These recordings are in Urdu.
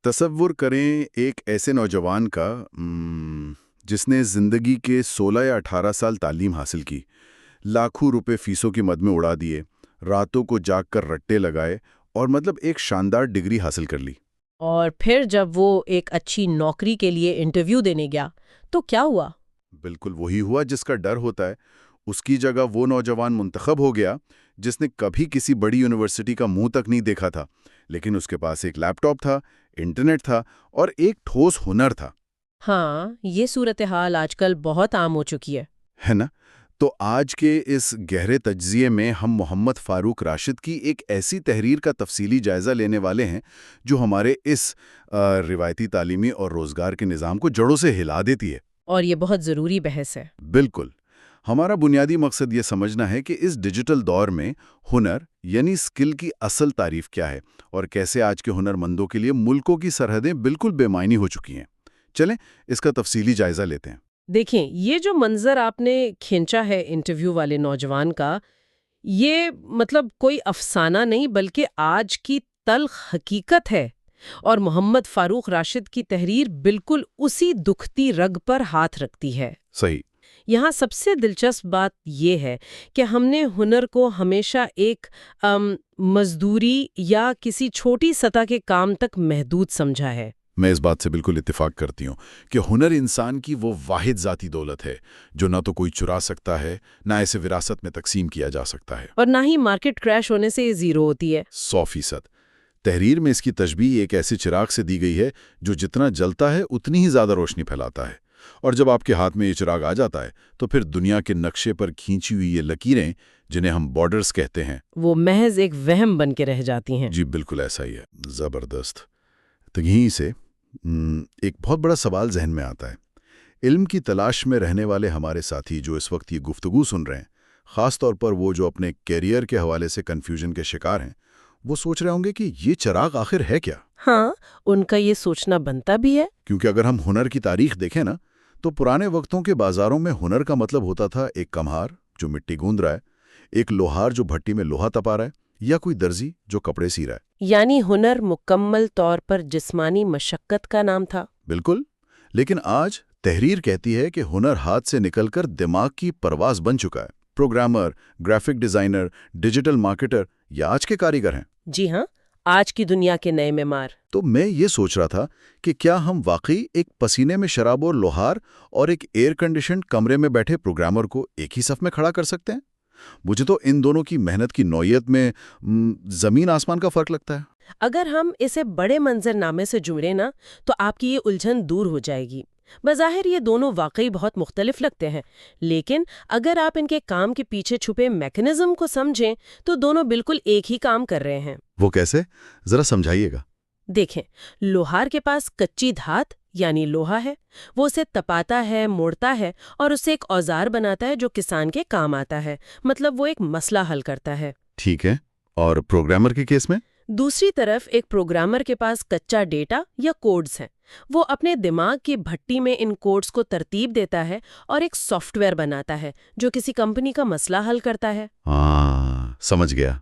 تصور کریں ایک ایسے نوجوان کا جس نے زندگی کے 16 یا 18 سال تعلیم حاصل کی، لاکھوں روپے فیسوں کی مد میں اڑا دیے، راتوں کو جاگ کر رٹے لگائے اور ایک شاندار ڈگری حاصل کر لی۔ اور پھر جب وہ ایک اچھی نوکری کے لیے انٹرویو دینے گیا تو کیا ہوا؟ بالکل وہی ہوا جس کا ڈر ہوتا ہے۔ اس کی جگہ وہ نوجوان منتخب ہو گیا جس نے کبھی کسی بڑی یونیورسٹی کا منہ تک نہیں دیکھا تھا، لیکن اس کے پاس ایک لیپ ٹاپ تھا، انٹرنیٹ تھا اور ایک ٹھوس ہنر تھا۔ ہاں، یہ صورتحال آج کل بہت عام ہو چکی ہے نا؟ تو آج کے اس گہرے تجزیے میں ہم محمد فاروق راشد کی ایک ایسی تحریر کا تفصیلی جائزہ لینے والے ہیں جو ہمارے اس روایتی تعلیمی اور روزگار کے نظام کو جڑوں سے ہلا دیتی ہے۔ اور یہ بہت ضروری بحث ہے۔ بالکل۔ ہمارا بنیادی مقصد یہ سمجھنا ہے کہ اس ڈیجیٹل دور میں ہنر یعنی اسکل کی اصل تعریف کیا ہے اور کیسے آج کے ہنر مندوں کے لیے ملکوں کی سرحدیں بالکل بے معنی ہو چکی ہیں۔ چلیں اس کا تفصیلی جائزہ لیتے ہیں۔ دیکھیں، یہ جو منظر آپ نے کھینچا ہے انٹرویو والے نوجوان کا، یہ کوئی افسانہ نہیں بلکہ آج کی تلخ حقیقت ہے، اور محمد فاروق راشد کی تحریر بالکل اسی دکھتی رگ پر ہاتھ رکھتی ہے۔ صحیح۔ یہاں سب سے دلچسپ بات یہ ہے کہ ہم نے ہنر کو ہمیشہ ایک مزدوری یا کسی چھوٹی سطح کے کام تک محدود سمجھا ہے۔ میں اس بات سے بالکل اتفاق کرتی ہوں کہ ہنر انسان کی وہ واحد ذاتی دولت ہے جو نہ تو کوئی چرا سکتا ہے، نہ اسے وراثت میں تقسیم کیا جا سکتا ہے، اور نہ ہی مارکیٹ کریش ہونے سے یہ زیرو ہوتی ہے۔ 100%۔ تحریر میں اس کی تشبیہ ایک ایسے چراغ سے دی گئی ہے جو جتنا جلتا ہے اتنی ہی زیادہ روشنی پھیلاتا ہے، اور جب آپ کے ہاتھ میں یہ چراغ آ جاتا ہے تو پھر دنیا کے نقشے پر کھینچی ہوئی یہ لکیریں جنہیں ہم بارڈرز کہتے ہیں، وہ محض ایک وہم بن کے رہ جاتی ہیں۔ جی بالکل ایسا ہی ہے۔ زبردست۔ تو یہیں سے ایک بہت بڑا سوال ذہن میں آتا ہے۔ علم کی تلاش میں رہنے والے ہمارے ساتھی جو اس وقت یہ گفتگو سن رہے ہیں، خاص طور پر وہ جو اپنے کیریئر کے حوالے سے کنفیوژن کے شکار ہیں، وہ سوچ رہے ہوں گے کہ یہ چراغ آخر ہے کیا؟ ہاں، ان کا یہ سوچنا بنتا بھی ہے، کیونکہ اگر ہم ہنر کی تاریخ دیکھیں نا، تو پرانے وقتوں کے بازاروں میں ہنر کا مطلب ہوتا تھا ایک کمہار جو مٹی گوند رہا ہے، ایک لوہار جو بھٹی میں لوہا تپا رہا ہے، یا کوئی درزی جو کپڑے سی رہا ہے۔ یعنی ہنر مکمل طور پر جسمانی مشقت کا نام تھا۔ بالکل۔ لیکن آج تحریر کہتی ہے کہ ہنر ہاتھ سے نکل کر دماغ کی پرواز بن چکا ہے۔ Programmer, graphic designer, digital marketer یا آج کے کاریگر ہیں۔ جی ہاں، آج کی دنیا کے نئے معمار۔ تو میں یہ سوچ رہا تھا کہ کیا ہم واقعی ایک پسینے میں شرابور لوہار اور ایک ایئر کنڈیشنڈ کمرے میں بیٹھے پروگرامر کو ایک ہی صف میں کھڑا کر سکتے ہیں؟ مجھے تو ان دونوں کی محنت کی نوعیت میں زمین آسمان کا فرق لگتا ہے۔ اگر ہم اسے بڑے منظر نامے سے جڑیں نا تو آپ کی یہ الجھن دور ہو جائے گی۔ بظاہر یہ دونوں واقعی بہت مختلف لگتے ہیں، لیکن اگر آپ ان کے کام کے پیچھے چھپے میکانزم کو سمجھیں تو دونوں بالکل ایک ہی کام کر رہے ہیں۔ وہ کیسے؟ ذرا سمجھائیے گا۔ دیکھیں، لوہار کے پاس کچی دھات یعنی لوہا ہے، وہ اسے تپاتا ہے، موڑتا ہے اور اسے ایک اوزار بناتا ہے جو کسان کے کام آتا ہے، وہ ایک مسئلہ حل کرتا ہے۔ ٹھیک ہے، اور پروگرامر کے کیس میں؟ دوسری طرف ایک پروگرامر کے پاس کچا ڈیٹا یا کوڈز ہیں، وہ اپنے دماغ کی بھٹی میں ان کوڈز کو ترتیب دیتا ہے اور ایک سافٹ ویئر بناتا ہے جو کسی کمپنی کا مسئلہ حل کرتا ہے۔ ہاں، سمجھ گیا۔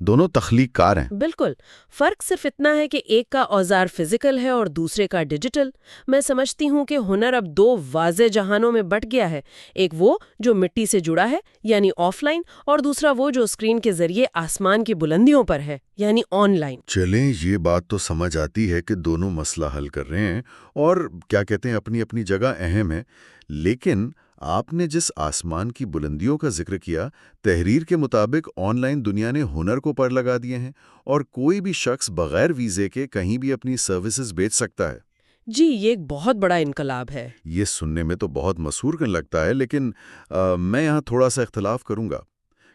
دونوں تخلیق کار ہیں۔ بالکل، فرق صرف اتنا ہے کہ ایک کا اوزار فزیکل ہے اور دوسرے کا ڈیجیٹل۔ میں سمجھتی ہوں کہ ہنر اب دو واضح جہانوں میں بٹ گیا ہے، ایک وہ جو مٹی سے جڑا ہے یعنی آف لائن، اور دوسرا وہ جو اسکرین کے ذریعے آسمان کی بلندیوں پر ہے یعنی آن لائن۔ چلیں، یہ بات تو سمجھ آتی ہے کہ دونوں مسئلہ حل کر رہے ہیں اور کیا کہتے ہیں اپنی اپنی جگہ اہم ہے، لیکن آپ نے جس آسمان کی بلندیوں کا ذکر کیا، تحریر کے مطابق آن لائن دنیا نے ہنر کو پر لگا دیے ہیں اور کوئی بھی شخص بغیر ویزے کے کہیں بھی اپنی سروسز بیچ سکتا ہے۔ جی، یہ ایک بہت بڑا انقلاب ہے۔ یہ سننے میں تو بہت مسحور کن لگتا ہے، لیکن میں یہاں تھوڑا سا اختلاف کروں گا۔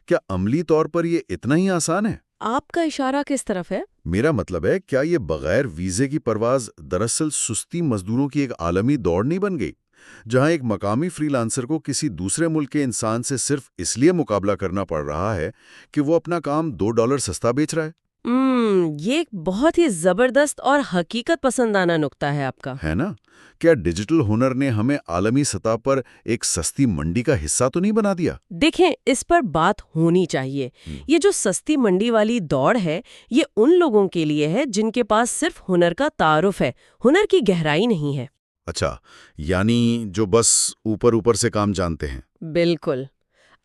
کیا عملی طور پر یہ اتنا ہی آسان ہے؟ آپ کا اشارہ کس طرف ہے؟ میرا مطلب ہے، کیا یہ بغیر ویزے کی پرواز دراصل سستی مزدوروں کی ایک عالمی دوڑ نہیں بن گئی، جہاں ایک مقامی فری لانسر کو کسی دوسرے ملک کے انسان سے صرف اس لیے مقابلہ کرنا پڑ رہا ہے کہ وہ اپنا کام $2 سستا بیچ رہا ہے؟ یہ ایک بہت ہی زبردست اور حقیقت پسندانہ نکتہ ہے آپ کا۔ ہے نا؟ کیا ڈیجیٹل ہنر نے ہمیں عالمی سطح پر ایک سستی منڈی کا حصہ تو نہیں بنا دیا؟ دیکھیں، اس پر بات ہونی چاہیے۔ یہ جو سستی منڈی والی دوڑ ہے، یہ ان لوگوں کے لیے ہے جن کے پاس صرف ہنر کا تعارف ہے، ہنر کی گہرائی نہیں ہے۔ اچھا، یعنی جو بس اوپر سے کام جانتے ہیں۔ بالکل۔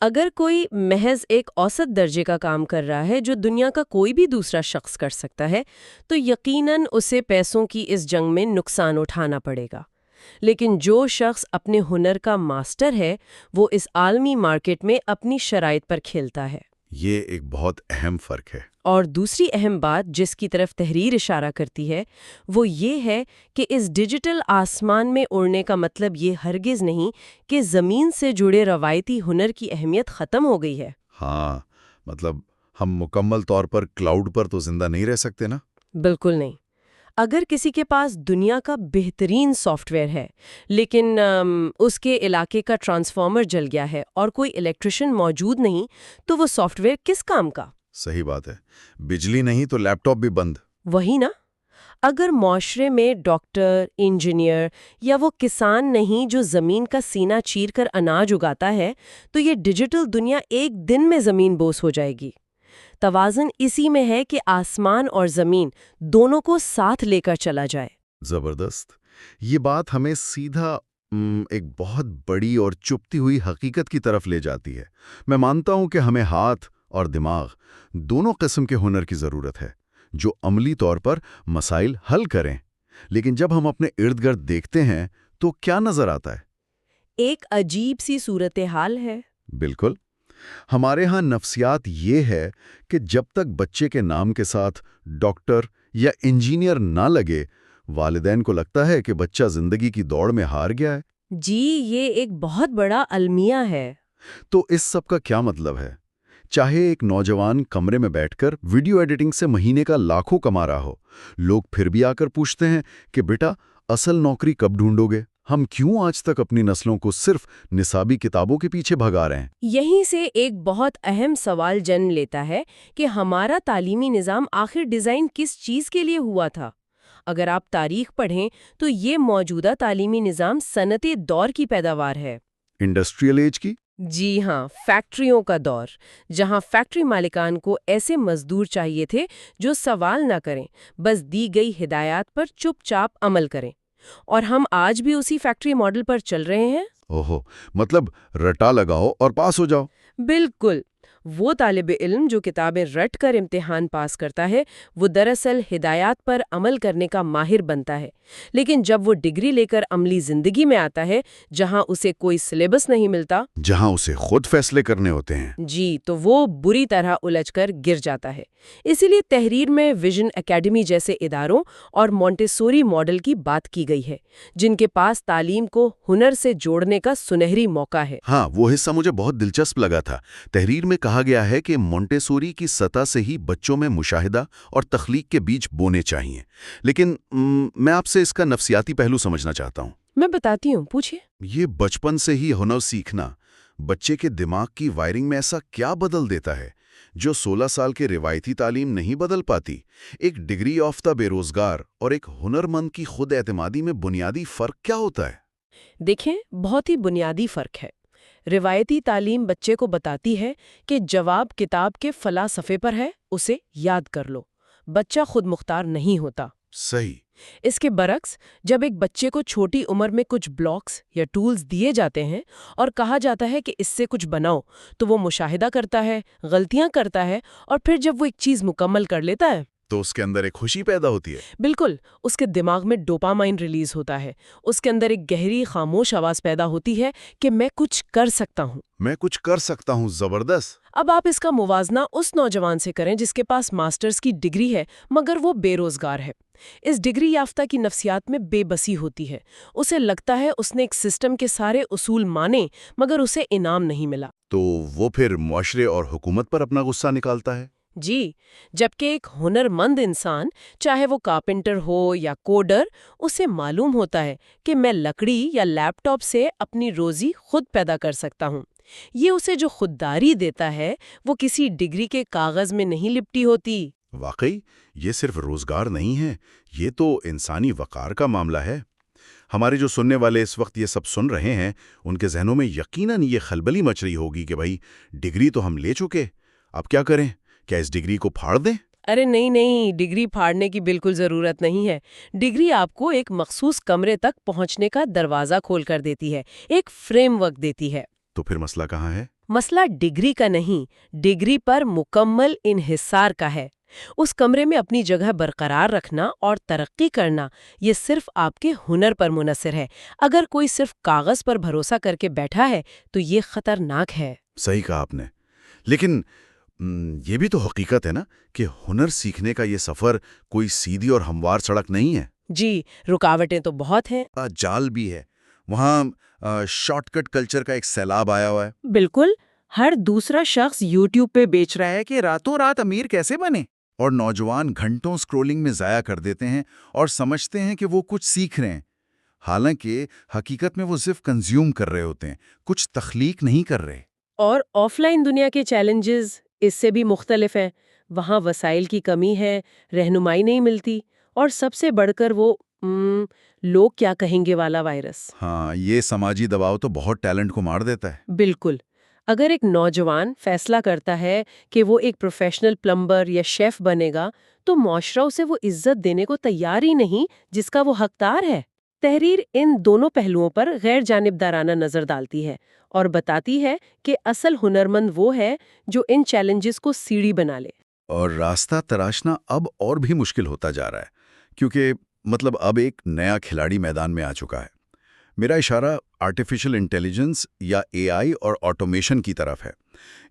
اگر کوئی محض ایک اوسط درجے کا کام کر رہا ہے جو دنیا کا کوئی بھی دوسرا شخص کر سکتا ہے، تو یقیناً اسے پیسوں کی اس جنگ میں نقصان اٹھانا پڑے گا۔ لیکن جو شخص اپنے ہنر کا ماسٹر ہے، وہ اس عالمی مارکیٹ میں اپنی شرائط پر کھیلتا ہے۔ یہ ایک بہت اہم فرق ہے۔ اور دوسری اہم بات جس کی طرف تحریر اشارہ کرتی ہے وہ یہ ہے کہ اس ڈیجیٹل آسمان میں اڑنے کا مطلب یہ ہرگز نہیں کہ زمین سے جڑے روایتی ہنر کی اہمیت ختم ہو گئی ہے۔ ہاں، مطلب ہم مکمل طور پر کلاؤڈ پر تو زندہ نہیں رہ سکتے نا؟ بالکل نہیں۔ اگر کسی کے پاس دنیا کا بہترین سافٹ ویئر ہے لیکن اس کے علاقے کا ٹرانسفارمر جل گیا ہے اور کوئی الیکٹریشین موجود نہیں، تو وہ سافٹ ویئر کس کام کا؟ صحیح بات ہے، بجلی نہیں تو لیپ ٹاپ بھی بند۔ وہی نا۔ اگر معاشرے میں ڈاکٹر، انجینئر یا وہ کسان نہیں جو زمین کا سینہ چیر کر اناج اگاتا ہے، تو یہ ڈیجیٹل دنیا ایک دن میں زمین بوس ہو جائے گی۔ توازن اسی میں ہے کہ آسمان اور زمین دونوں کو ساتھ لے کر چلا جائے۔ زبردست۔ یہ بات ہمیں سیدھا ایک بہت بڑی اور چپتی ہوئی حقیقت کی طرف لے جاتی ہے۔ میں مانتا ہوں کہ ہمیں ہاتھ اور دماغ دونوں قسم کے ہنر کی ضرورت ہے جو عملی طور پر مسائل حل کریں، لیکن جب ہم اپنے ارد گرد دیکھتے ہیں تو کیا نظر آتا ہے؟ ایک عجیب سی صورتحال ہے۔ بالکل۔ ہمارے ہاں نفسیات یہ ہے کہ جب تک بچے کے نام کے ساتھ ڈاکٹر یا انجینئر نہ لگے، والدین کو لگتا ہے کہ بچہ زندگی کی دوڑ میں ہار گیا ہے۔ جی، یہ ایک بہت بڑا المیہ ہے۔ تو اس سب کا کیا مطلب ہے؟ چاہے ایک نوجوان کمرے میں بیٹھ کر ویڈیو ایڈیٹنگ سے مہینے کا لاکھوں کما رہا ہو، لوگ پھر بھی آ کر پوچھتے ہیں کہ بیٹا اصل نوکری کب ڈھونڈو گے؟ ہم کیوں آج تک اپنی نسلوں کو صرف نصابی کتابوں کے پیچھے بھگا رہے ہیں؟ یہیں سے ایک بہت اہم سوال جنم لیتا ہے کہ ہمارا تعلیمی نظام آخر ڈیزائن کس چیز کے لیے ہوا تھا؟ اگر آپ تاریخ پڑھیں تو یہ موجودہ تعلیمی نظام صنعتی دور کی پیداوار ہے۔ انڈسٹریل ایج کی؟ جی ہاں، فیکٹریوں کا دور، جہاں فیکٹری مالکان کو ایسے مزدور چاہیے تھے جو سوال نہ کریں، بس دی گئی ہدایات پر چپ چاپ عمل کریں۔ اور ہم آج بھی اسی فیکٹری ماڈل پر چل رہے ہیں۔ اوہو، مطلب رٹا لگاؤ اور پاس ہو جاؤ۔ بالکل۔ وہ طالب علم جو کتابیں رٹ کر امتحان پاس کرتا ہے، وہ دراصل ہدایات پر عمل کرنے کا ماہر بنتا ہے، لیکن جب وہ ڈگری لے کر عملی زندگی میں آتا ہے، جہاں اسے کوئی سلیبس نہیں ملتا، جہاں اسے خود فیصلے کرنے ہوتے ہیں، جی، تو وہ بری طرح الجھ کر گر جاتا ہے۔ اسی لیے تحریر میں ویژن اکیڈمی جیسے اداروں اور مونٹیسوری ماڈل کی بات کی گئی ہے، جن کے پاس تعلیم کو ہنر سے جوڑنے کا سنہری موقع ہے۔ ہاں، وہ حصہ مجھے بہت دلچسپ لگا تھا۔ تحریر میں کہا گیا ہے کہ مونٹیسوری کی سطح سے ہی بچوں میں مشاہدہ اور تخلیق کے بیج بونے چاہیے، لیکن میں آپ سے اس کا نفسیاتی پہلو سمجھنا چاہتا ہوں۔ میں بتاتی ہوں، پوچھیے۔ یہ بچپن سے ہی ہنر سیکھنا بچے کے دماغ کی وائرنگ میں ایسا کیا بدل دیتا ہے جو 16 سال کے روایتی تعلیم نہیں بدل پاتی؟ ایک ڈگری یافتہ بے روزگار اور ایک ہنر مند کی خود اعتمادی میں بنیادی فرق کیا ہوتا ہے؟ دیکھیں، بہت ہی بنیادی فرق ہے۔ روایتی تعلیم بچے کو بتاتی ہے کہ جواب کتاب کے فلاں صفحے پر ہے، اسے یاد کر لو۔ بچہ خود مختار نہیں ہوتا۔ صحیح۔ اس کے برعکس، جب ایک بچے کو چھوٹی عمر میں کچھ بلاکس یا ٹولز دیے جاتے ہیں اور کہا جاتا ہے کہ اس سے کچھ بناؤ، تو وہ مشاہدہ کرتا ہے، غلطیاں کرتا ہے، اور پھر جب وہ ایک چیز مکمل کر لیتا ہے تو اس کے اندر ایک خوشی پیدا ہوتی ہے۔ بالکل، اس کے دماغ میں ڈوپامائن ریلیز ہوتا ہے، اس کے اندر ایک گہری خاموش آواز پیدا ہوتی ہے کہ میں کچھ کر سکتا ہوں۔ میں کچھ کر سکتا ہوں۔ زبردست۔ اب آپ اس کا موازنہ اس نوجوان سے کریں جس کے پاس ماسٹرز کی ڈگری ہے مگر وہ بے روزگار ہے۔ اس ڈگری یافتہ کی نفسیات میں بے بسی ہوتی ہے۔ اسے لگتا ہے اس نے ایک سسٹم کے سارے اصول مانے مگر اسے انعام نہیں ملا۔ تو وہ پھر معاشرے اور حکومت پر اپنا غصہ نکالتا ہے۔ جی، جبکہ ایک ہنر مند انسان، چاہے وہ کارپینٹر ہو یا کوڈر، اسے معلوم ہوتا ہے کہ میں لکڑی یا لیپ ٹاپ سے اپنی روزی خود پیدا کر سکتا ہوں۔ یہ اسے جو خودداری دیتا ہے وہ کسی ڈگری کے کاغذ میں نہیں لپٹی ہوتی۔ واقعی یہ صرف روزگار نہیں ہے، یہ تو انسانی وقار کا معاملہ ہے۔ ہمارے جو سننے والے اس وقت یہ سب سن رہے ہیں، ان کے ذہنوں میں یقیناً یہ خلبلی مچ رہی ہوگی کہ بھائی ڈگری تو ہم لے چکے، اب کیا کریں؟ کیا اس ڈگری کو پھاڑ دیں؟ ارے نہیں نہیں، ڈگری پھاڑنے کی بالکل ضرورت نہیں ہے۔ ڈگری آپ کو ایک مخصوص کمرے تک پہنچنے کا دروازہ کھول کر دیتی ہے، ایک فریم ورک دیتی ہے۔ تو پھر مسئلہ کہاں ہے؟ مسئلہ ڈگری کا نہیں، ڈگری پر مکمل انحصار کا ہے۔ اس کمرے میں اپنی جگہ برقرار رکھنا اور ترقی کرنا، یہ صرف آپ کے ہنر پر منحصر ہے۔ اگر کوئی صرف کاغذ پر بھروسہ کر کے بیٹھا ہے تو یہ خطرناک ہے۔ صحیح کہا آپ نے، لیکن یہ بھی تو حقیقت ہے نا کہ ہنر سیکھنے کا یہ سفر کوئی سیدھی اور ہموار سڑک نہیں ہے۔ جی، رکاوٹیں تو بہت ہیں۔ جال بھی ہے، وہاں شارٹ کٹ کلچر کا ایک سیلاب آیا ہوا ہے۔ بالکل، ہر دوسرا شخص یوٹیوب پہ بیچ رہا ہے کہ راتوں رات امیر کیسے بنے، اور نوجوان گھنٹوں سکرولنگ میں ضائع کر دیتے ہیں اور سمجھتے ہیں کہ وہ کچھ سیکھ رہے ہیں، حالانکہ حقیقت میں وہ صرف کنزیوم کر رہے ہوتے ہیں، کچھ تخلیق نہیں کر رہے۔ اور آف لائن دنیا کے چیلنجز اس سے بھی مختلف ہیں۔ وہاں وسائل کی کمی ہے، رہنمائی نہیں ملتی، اور سب سے بڑھ کر وہ لوگ کیا کہیں گے والا وائرس۔ ہاں، یہ سماجی دباؤ تو بہت ٹیلنٹ کو مار دیتا ہے۔ بالکل، اگر ایک نوجوان فیصلہ کرتا ہے کہ وہ ایک پروفیشنل پلمبر یا شیف بنے گا تو معاشرہ اسے وہ عزت دینے کو تیار ہی نہیں جس کا وہ حقدار ہے۔ تحریر ان دونوں پہلوؤں پر غیر جانبدارانہ نظر ڈالتی ہے اور بتاتی ہے کہ اصل ہنرمند وہ ہے جو ان چیلنجز کو سیڑھی بنا لے۔ اور راستہ تراشنا اب اور بھی مشکل ہوتا جا رہا ہے، کیونکہ اب ایک نیا کھلاڑی میدان میں آ چکا ہے۔ میرا اشارہ آرٹیفیشل انٹیلیجنس یا اے آئی اور آٹومیشن کی طرف ہے۔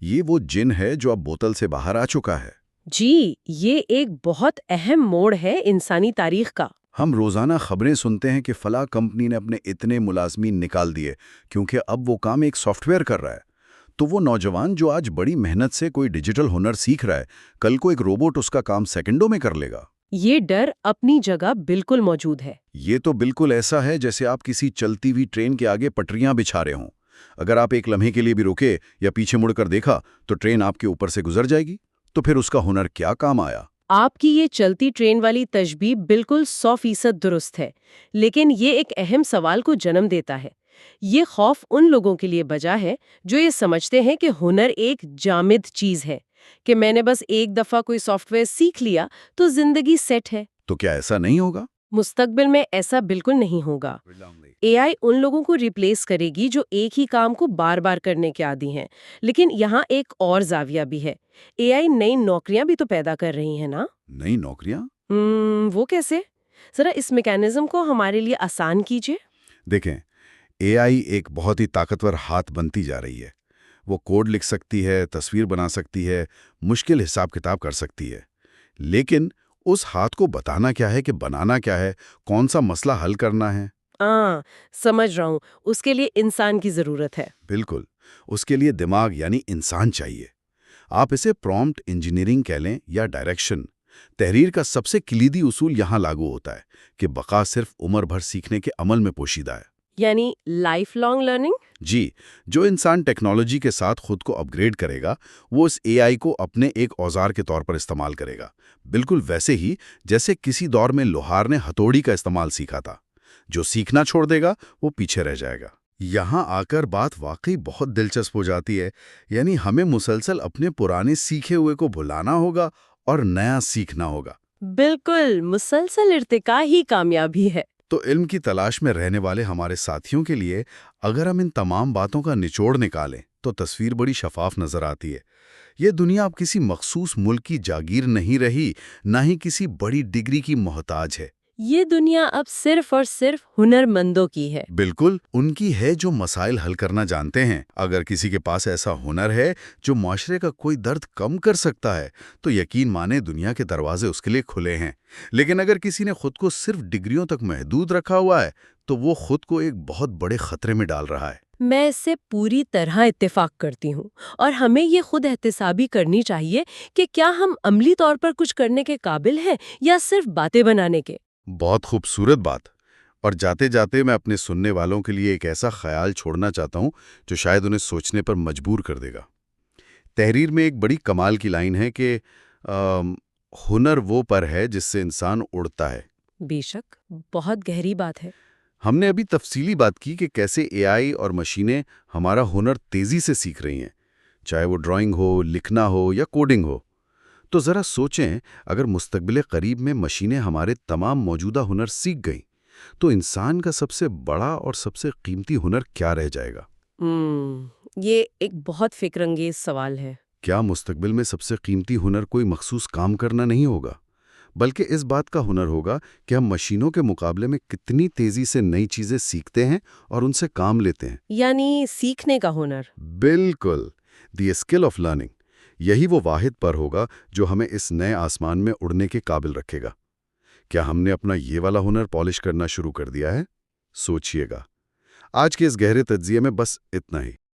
یہ وہ جن ہے جو اب بوتل سے باہر آ چکا ہے۔ جی، یہ ایک بہت اہم موڑ ہے انسانی تاریخ کا۔ ہم روزانہ خبریں سنتے ہیں کہ فلاں کمپنی نے اپنے اتنے ملازمین نکال دیے کیونکہ اب وہ کام ایک سافٹ ویئر کر رہا ہے۔ تو وہ نوجوان جو آج بڑی محنت سے کوئی ڈیجیٹل ہنر سیکھ رہا ہے، کل کو ایک روبوٹ اس کا کام سیکنڈوں میں کر لے گا۔ یہ ڈر اپنی جگہ بالکل موجود ہے۔ یہ تو بالکل ایسا ہے جیسے آپ کسی چلتی ہوئی ٹرین کے آگے پٹریاں بچھا رہے ہوں۔ اگر آپ ایک لمحے کے لیے بھی رکے یا پیچھے مڑ کر دیکھا تو ٹرین آپ کے اوپر سے گزر جائے گی، تو پھر اس کا ہنر کیا کام آیا؟ آپ کی یہ چلتی ٹرین والی تشبیہ بالکل 100% درست ہے، لیکن یہ ایک اہم سوال کو جنم دیتا ہے۔ یہ خوف ان لوگوں کے لیے بجا ہے جو یہ سمجھتے ہیں کہ ہنر ایک جامد چیز ہے، کہ میں نے بس ایک دفعہ کوئی سافٹ ویئر سیکھ لیا تو زندگی سیٹ ہے۔ تو کیا ایسا نہیں ہوگا؟ مستقبل میں ایسا بالکل نہیں ہوگا۔ اے آئی ان لوگوں کو ریپلیس کرے گی جو ایک ہی کام کو بار بار کرنے کے عادی ہیں، لیکن یہاں ایک اور زاویہ بھی ہے۔ اے آئی نئی نوکریاں بھی تو پیدا کر رہی ہیں نا؟ نئی نوکریاں؟ وہ کیسے؟ ذرا اس میکانزم کو ہمارے لیے آسان کیجیے۔ دیکھیں، اے آئی ایک بہت ہی طاقتور ہاتھ بنتی جا رہی ہے۔ وہ کوڈ لکھ سکتی ہے، تصویر بنا سکتی ہے، مشکل حساب کتاب کر سکتی ہے، لیکن اس ہاتھ کو بتانا کیا ہے کہ بنانا کیا ہے، کون سا مسئلہ حل کرنا ہے؟ سمجھ رہا ہوں، اس کے لیے انسان کی ضرورت ہے۔ بالکل، اس کے لیے دماغ یعنی انسان چاہیے۔ آپ اسے پرومپٹ انجینئرنگ کہہ لیں یا ڈائریکشن۔ تحریر کا سب سے کلیدی اصول یہاں لاگو ہوتا ہے کہ بقا صرف عمر بھر سیکھنے کے عمل میں پوشیدہ ہے۔ یعنی لائف لانگ لرننگ؟ جی، جو انسان ٹیکنالوجی کے ساتھ خود کو اپ گریڈ کرے گا، وہ اس اے آئی کو اپنے ایک اوزار کے طور پر استعمال کرے گا، بالکل ویسے ہی جیسے کسی دور میں لوہار نے ہتھوڑی کا استعمال سیکھا تھا۔ جو سیکھنا چھوڑ دے گا وہ پیچھے رہ جائے گا۔ یہاں آ کر بات واقعی بہت دلچسپ ہو جاتی ہے، یعنی ہمیں مسلسل اپنے پرانے سیکھے ہوئے کو بھلانا ہوگا اور نیا سیکھنا ہوگا۔ بالکل، مسلسل ارتقاء ہی کامیابی ہے۔ تو علم کی تلاش میں رہنے والے ہمارے ساتھیوں کے لیے اگر ہم ان تمام باتوں کا نچوڑ نکالیں تو تصویر بڑی شفاف نظر آتی ہے۔ یہ دنیا اب کسی مخصوص ملک کی جاگیر نہیں رہی، نہ ہی کسی بڑی ڈگری کی محتاج ہے۔ یہ دنیا اب صرف اور صرف ہنرمندوں کی ہے۔ بالکل، ان کی ہے جو مسائل حل کرنا جانتے ہیں۔ اگر کسی کے پاس ایسا ہنر ہے جو معاشرے کا کوئی درد کم کر سکتا ہے تو یقین مانے دنیا کے دروازے اس کے لیے کھلے ہیں۔ لیکن اگر کسی نے خود کو صرف ڈگریوں تک محدود رکھا ہوا ہے تو وہ خود کو ایک بہت بڑے خطرے میں ڈال رہا ہے۔ میں اس سے پوری طرح اتفاق کرتی ہوں، اور ہمیں یہ خود احتسابی کرنی چاہیے کہ کیا ہم عملی طور پر کچھ کرنے کے قابل ہیں یا صرف باتیں بنانے کے۔ بہت خوبصورت بات۔ اور جاتے جاتے میں اپنے سننے والوں کے لیے ایک ایسا خیال چھوڑنا چاہتا ہوں جو شاید انہیں سوچنے پر مجبور کر دے گا۔ تحریر میں ایک بڑی کمال کی لائن ہے کہ ہنر وہ پر ہے جس سے انسان اڑتا ہے۔ بے شک، بہت گہری بات ہے۔ ہم نے ابھی تفصیلی بات کی کہ کیسے اے آئی اور مشینیں ہمارا ہنر تیزی سے سیکھ رہی ہیں، چاہے وہ ڈرائنگ ہو، لکھنا ہو یا کوڈنگ ہو۔ تو ذرا سوچیں، اگر مستقبل قریب میں مشینیں ہمارے تمام موجودہ ہنر سیکھ گئیں تو انسان کا سب سے بڑا اور سب سے قیمتی ہنر کیا رہ جائے گا؟ یہ ایک بہت فکر انگیز سوال ہے۔ کیا مستقبل میں سب سے قیمتی ہنر کوئی مخصوص کام کرنا نہیں ہوگا، بلکہ اس بات کا ہنر ہوگا کہ ہم مشینوں کے مقابلے میں کتنی تیزی سے نئی چیزیں سیکھتے ہیں اور ان سے کام لیتے ہیں؟ یعنی سیکھنے کا ہنر۔ بالکل، دی اسکل آف لرننگ۔ یہی وہ واحد پر ہوگا جو ہمیں اس نئے آسمان میں اڑنے کے قابل رکھے گا۔ کیا ہم نے اپنا یہ والا ہنر پالش کرنا شروع کر دیا ہے؟ سوچئے گا۔ آج کے اس گہرے تجزیے میں بس اتنا ہی۔